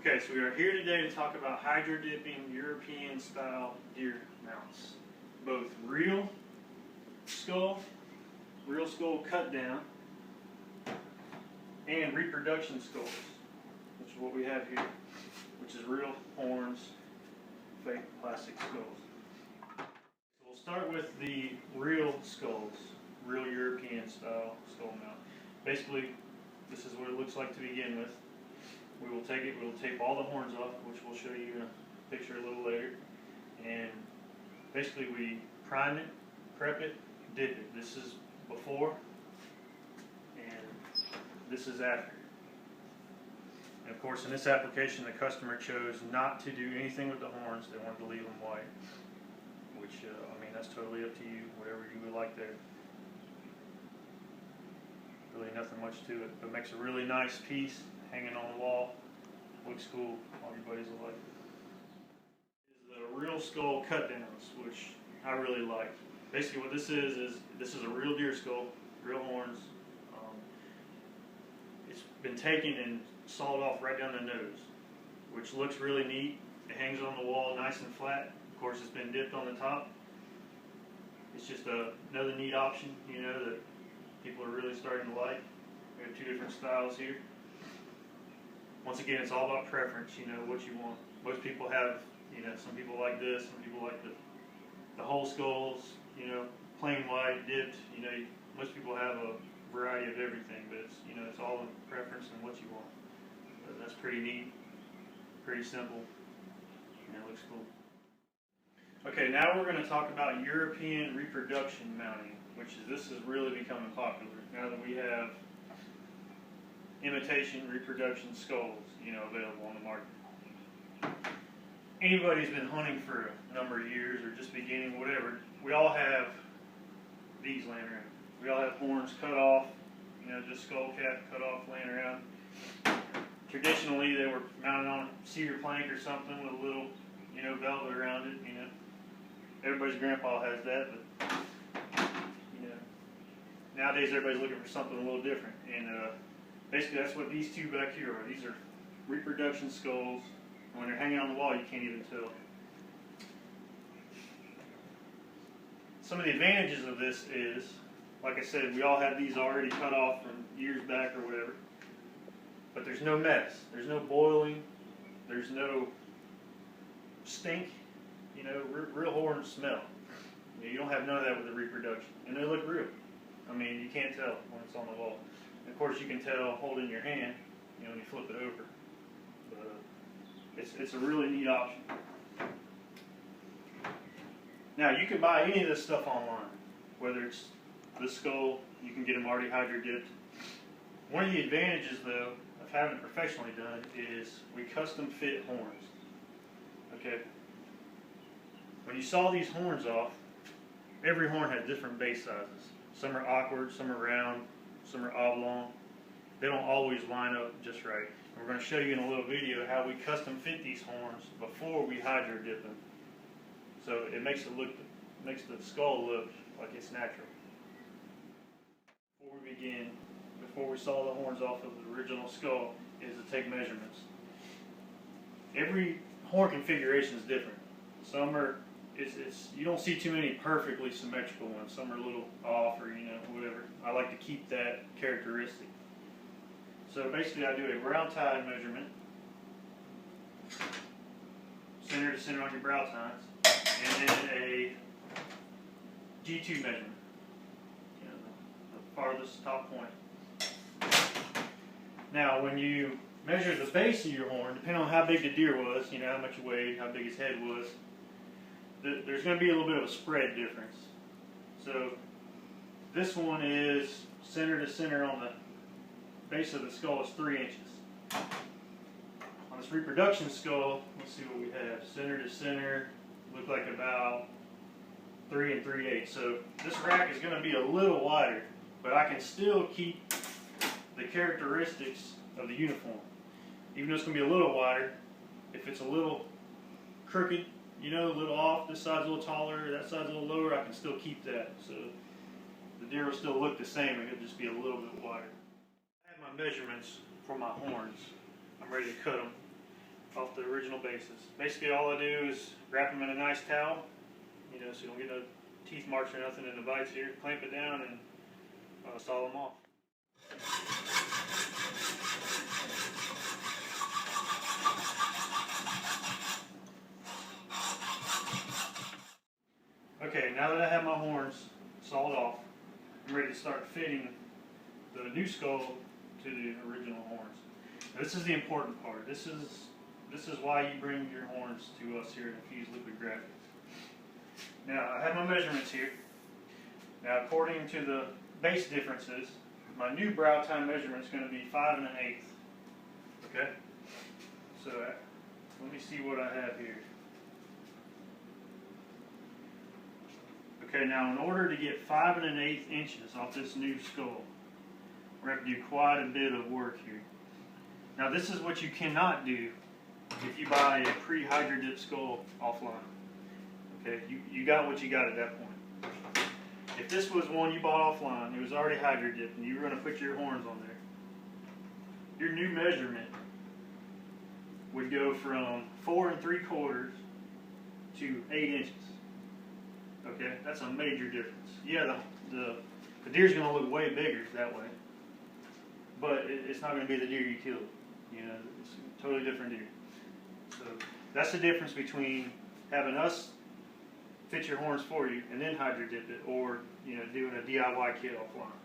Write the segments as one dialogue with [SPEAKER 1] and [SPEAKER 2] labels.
[SPEAKER 1] Okay, so we are here today to talk about hydro dipping European style deer mounts. Both real skull cut down, and reproduction skulls, which is what we have here, which is real horns, fake plastic skulls. So we'll start with the real skulls, real European style skull mount. Basically, this is what it looks like to begin with. We will take it, we'll tape all the horns off, which we'll show you in a picture a little later. And basically we prime it, prep it, dip it. This is before, and this is after. And of course in this application the customer chose not to do anything with the horns. They wanted to leave them white, which, I mean, that's totally up to you, whatever you would like there. Really nothing much to it, but makes a really nice piece. Hanging on the wall, looks cool. All your buddies will like it. This is the real skull cut downs, which I really like. Basically, what this is this is a real deer skull, real horns. It's been taken and sawed off right down the nose, which looks really neat. It hangs on the wall nice and flat. Of course, it's been dipped on the top. It's just another neat option, you know, that people are really starting to like. We have two different styles here. Once again, it's all about preference, you know, what you want. Most people have, you know, some people like this, some people like the whole skulls, you know, plain white, dipped, you know, most people have a variety of everything, but it's, you know, it's all in preference and what you want. So that's pretty neat, pretty simple, and it looks cool. Okay, now we're going to talk about European reproduction mounting, which is, this is really becoming popular now that we have imitation reproduction skulls, you know, available on the market. Anybody who's been hunting for a number of years or just beginning, whatever, we all have these laying around. We all have horns cut off, you know, just skull cap cut off laying around. Traditionally, they were mounted on a cedar plank or something with a little, you know, velvet around it, you know. Everybody's grandpa has that, but, you know, nowadays everybody's looking for something a little different. And, basically, that's what these two back here are. These are reproduction skulls. When they're hanging on the wall, you can't even tell. Some of the advantages of this is, like I said, we all have these already cut off from years back or whatever. But there's no mess. There's no boiling. There's no stink. You know, real horns smell. You don't have none of that with the reproduction. And they look real. I mean, you can't tell when it's on the wall. Of course, you can tell holding your hand, you know, when you flip it over. But it's a really neat option. Now, you can buy any of this stuff online, whether it's the skull, you can get them already hydro dipped. One of the advantages, though, of having it professionally done is we custom fit horns. Okay. When you saw these horns off, every horn has different base sizes. Some are awkward, some are round, some are oblong. They don't always line up just right. We're going to show you in a little video how we custom fit these horns before we hydro dip them. So it makes the skull look like it's natural. Before we begin, before we saw the horns off of the original skull, is to take measurements. Every horn configuration is different. Some are, you don't see too many perfectly symmetrical ones. Some are a little off, or, you know, whatever. I like to keep that characteristic. So basically I do a brow tine measurement, center to center on your brow tines, and then a G2 measurement, you know, the farthest top point. Now when you measure the base of your horn, depending on how big the deer was, you know, how much it weighed, how big his head was, there's going to be a little bit of a spread difference. So this one is center to center on the base of the skull is 3 inches. On this reproduction skull, let's see what we have. Center to center, look like about 3 3/8. So this rack is going to be a little wider, but I can still keep the characteristics of the uniform. Even though it's going to be a little wider, if it's a little crooked, you know, a little off, this side's a little taller, that side's a little lower, I can still keep that. So the deer will still look the same, it'll just be a little bit wider. I have my measurements for my horns. I'm ready to cut them. off the original bases. Basically all I do is wrap them in a nice towel, you know, so you don't get no teeth marks or nothing in the bites here. Clamp it down and saw them off. Okay, now that I have my horns sawed off, I'm ready to start fitting the new skull to the original horns. Now, this is the important part. This is why you bring your horns to us here at Infused Liquid Graphix. Now, I have my measurements here. Now, according to the base differences, my new brow tine measurement is going to be 5 1/8. Okay? So, let me see what I have here. Okay, now in order to get 5 1/8 inches off this new skull, we're going to have to do quite a bit of work here. Now, this is what you cannot do if you buy a pre-hydro dip skull offline. Okay, you got what you got at that point. If this was one you bought offline, it was already hydro dipped, and you were going to put your horns on there, your new measurement would go from 4 3/4 to 8 inches. Okay, that's a major difference. Yeah, the deer's going to look way bigger that way, but it's not going to be the deer you killed. You know, it's a totally different deer. So that's the difference between having us fit your horns for you and then hydro dip it, or you know, doing a DIY kit offline.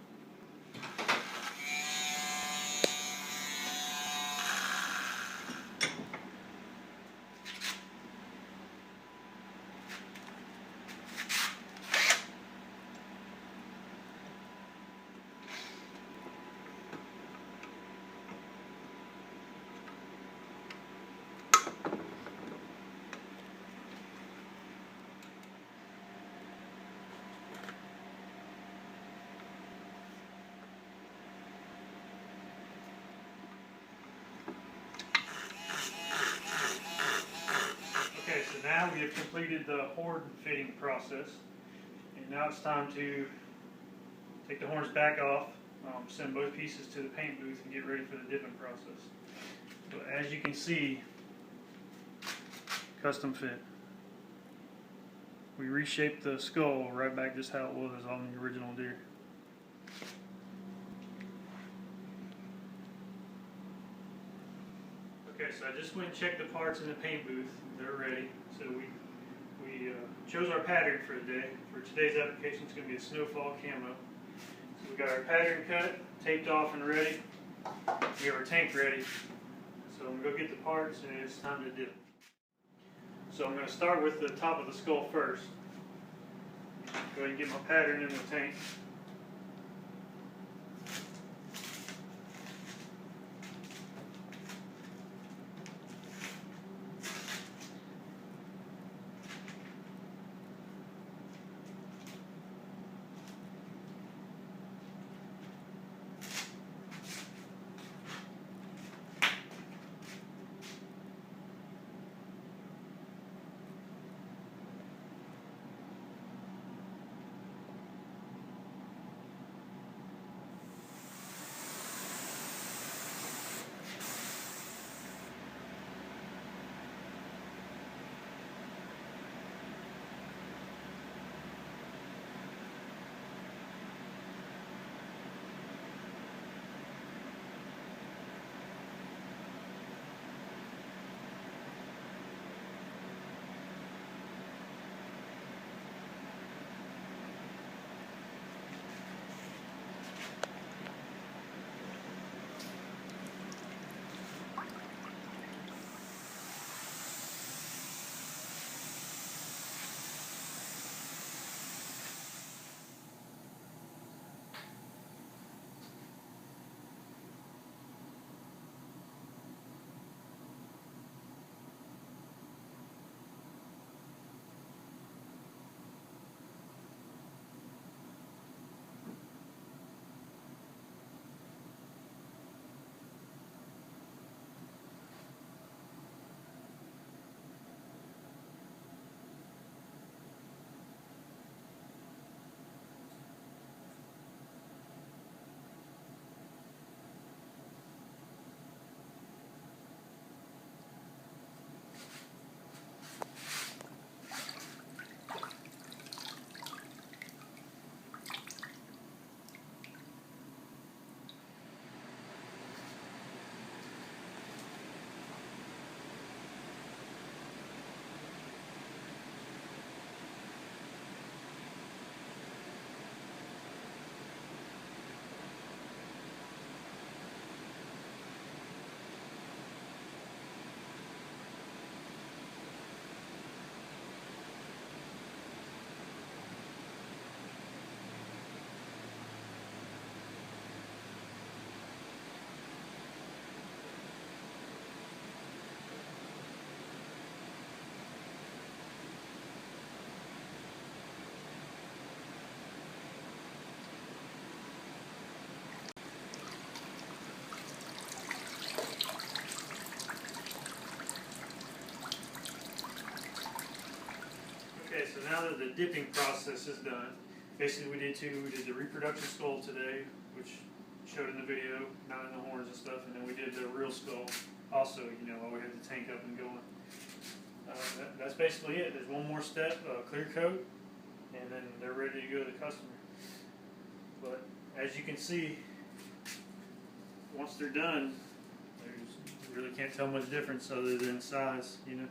[SPEAKER 1] So now we have completed the horn fitting process, and now it's time to take the horns back off, send both pieces to the paint booth, and get ready for the dipping process. So as you can see, custom fit. We reshaped the skull right back just how it was on the original deer. Okay, so I just went and checked the parts in the paint booth. They're ready. So we chose our pattern for today. For today's application, it's going to be a snowfall camo. So we got our pattern cut, taped off and ready. We have our tank ready. So I'm going to go get the parts and it's time to dip. So I'm going to start with the top of the skull first. Go ahead and get my pattern in the tank. now that the dipping process is done, basically we did the reproduction skull today, which showed in the video, not in the horns and stuff, and then we did the real skull also, you know, while we had the tank up and going. That's basically it. There's one more step, clear coat, and then they're ready to go to the customer. But as you can see, once they're done, you really can't tell much difference other than size, you know.